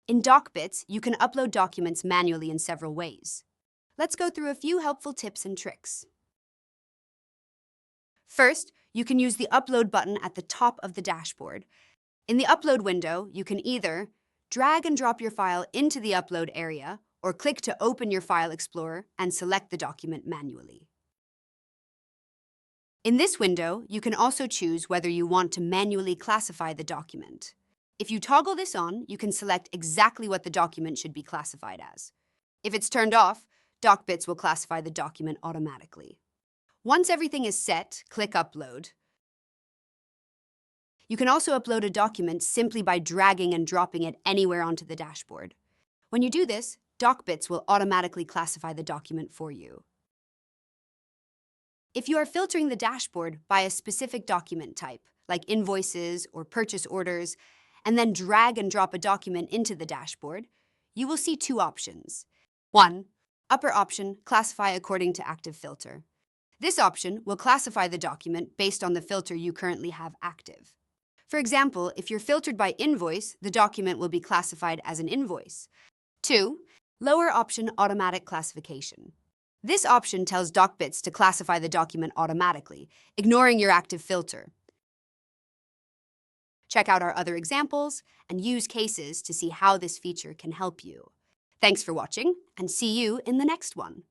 In DocBits, you can upload documents manually in several ways. Let's go through a few helpful tips and tricks. First, you can use the Upload button at the top of the dashboard. In the Upload window, you can either drag and drop your file into the Upload area or click to open your File Explorer and select the document manually. In this window, you can also choose whether you want to manually classify the document. If you toggle this on, you can select exactly what the document should be classified as. If it's turned off, DocBits will classify the document automatically. Once everything is set, click Upload. You can also upload a document simply by dragging and dropping it anywhere onto the dashboard. When you do this, DocBits will automatically classify the document for you. If you are filtering the dashboard by a specific document type, like invoices or purchase orders, and then drag and drop a document into the dashboard, you will see two options. 1. Upper option, classify according to active filter. This option will classify the document based on the filter you currently have active. For example, if you're filtered by invoice, the document will be classified as an invoice. 2. Lower option, automatic classification. This option tells DocBits to classify the document automatically, ignoring your active filter. Check out our other examples and use cases to see how this feature can help you. Thanks for watching, and see you in the next one.